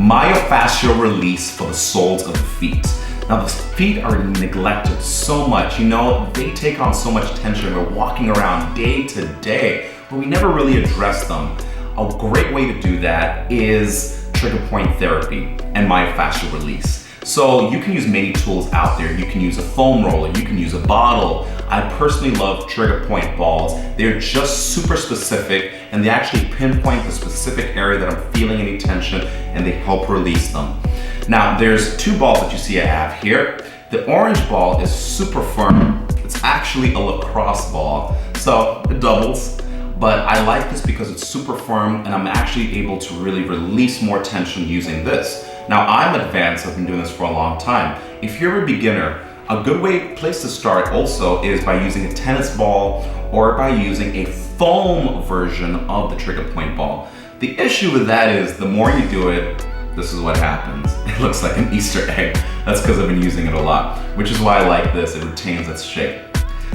myofascial release for the soles of the feet. Now the feet are neglected so much, they take on so much tension. We're walking around day to day, but we never really address them. A great way to do that is trigger point therapy and myofascial release. So you can use many tools out there. You can use a foam roller, you can use a bottle. I personally love trigger point balls. They're just super specific and they actually pinpoint the specific area that I'm feeling any tension and they help release them. Now there's two balls that you see I have here. The orange ball is super firm. It's actually a lacrosse ball, so it doubles. But I like this because it's super firm and I'm actually able to really release more tension using this. Now I'm advanced, I've been doing this for a long time. If you're a beginner, a good place to start also is by using a tennis ball or by using a foam version of the trigger point ball. The issue with that is the more you do it, this is what happens. It looks like an Easter egg. That's because I've been using it a lot, which is why I like this, it retains its shape.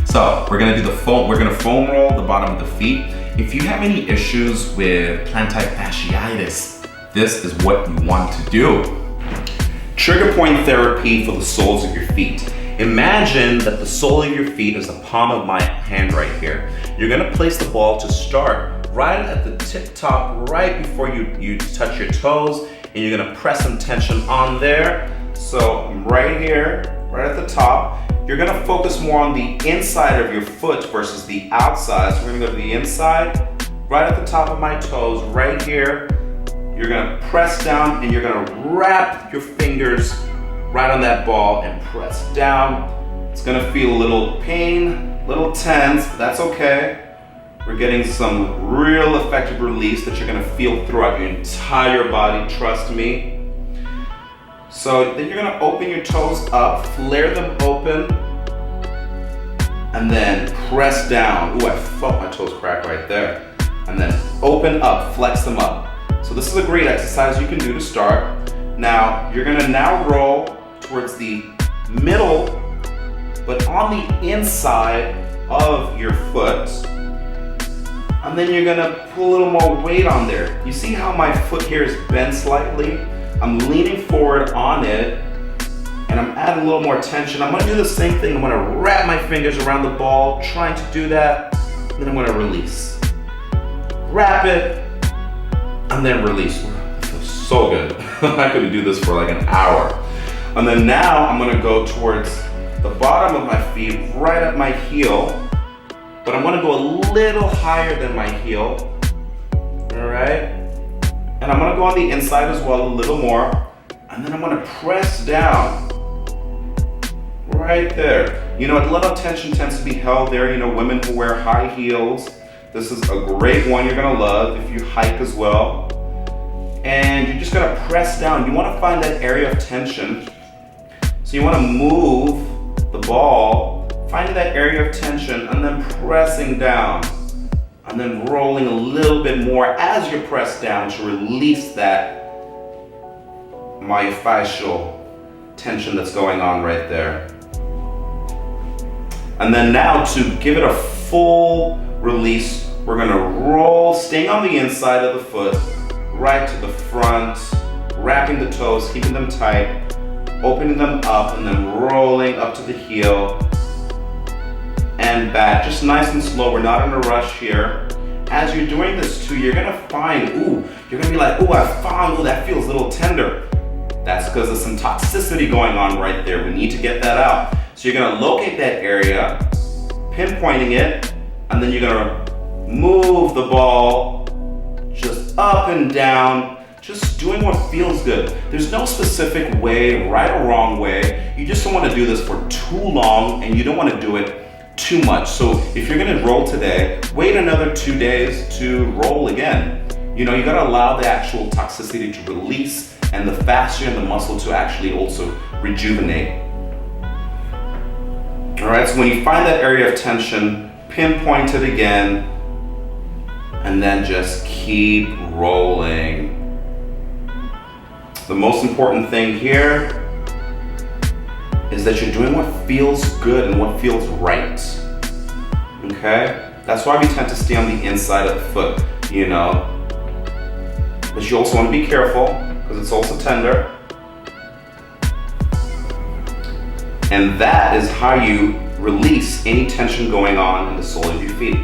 So we're gonna do the foam, we're gonna foam roll the bottom of the feet. If you have any issues with plantar fasciitis, this is what you want to do. Trigger point therapy for the soles of your feet. Imagine that the sole of your feet is the palm of my hand right here. You're gonna place the ball to start right at the tip top, right before you touch your toes, and you're gonna press some tension on there. So I'm right here, right at the top. You're gonna focus more on the inside of your foot versus the outside. So we're gonna go to the inside, right at the top of my toes, right here. You're gonna press down and you're gonna wrap your fingers right on that ball and press down. It's gonna feel a little pain, a little tense, but that's okay. We're getting some real effective release that you're gonna feel throughout your entire body, trust me. So then you're gonna open your toes up, flare them open, and then press down. Ooh, I felt my toes crack right there. And then open up, flex them up. So this is a great exercise you can do to start. Now, you're gonna now roll towards the middle, but on the inside of your foot. And then you're gonna put a little more weight on there. You see how my foot here is bent slightly? I'm leaning forward on it, and I'm adding a little more tension. I'm gonna do the same thing. I'm gonna wrap my fingers around the ball, trying to do that, and then I'm gonna release. Wrap it, and then release. That feels so good. I could do this for like an hour. And then now I'm gonna go towards the bottom of my feet, right at my heel, but I'm gonna go a little higher than my heel, all right? And I'm gonna go on the inside as well, a little more, and then I'm gonna press down, right there. A lot of tension tends to be held there. Women who wear high heels, this is a great one you're gonna love if you hike as well. And you're just gonna press down. You wanna find that area of tension. So you wanna move the ball, finding that area of tension, and then pressing down. And then rolling a little bit more as you press down to release that myofascial tension that's going on right there. And then now to give it a full release, we're gonna roll, staying on the inside of the foot, right to the front, wrapping the toes, keeping them tight, opening them up, and then rolling up to the heel and back, just nice and slow. We're not in a rush here. As you're doing this too, you're gonna find, you're gonna be like, I found, that feels a little tender. That's because there's some toxicity going on right there. We need to get that out. So you're gonna locate that area, pinpointing it, and then you're gonna move the ball just up and down, just doing what feels good. There's no specific way, right or wrong way. You just don't wanna do this for too long, and you don't wanna do it too much. So if you're gonna roll today, wait another 2 days to roll again. You gotta allow the actual toxicity to release and the fascia and the muscle to actually also rejuvenate. All right, so when you find that area of tension, pinpoint it again, and then just keep rolling. The most important thing here is that you're doing what feels good and what feels right, okay? That's why we tend to stay on the inside of the foot, But you also want to be careful, because it's also tender. And that is how you release any tension going on in the sole of your feet.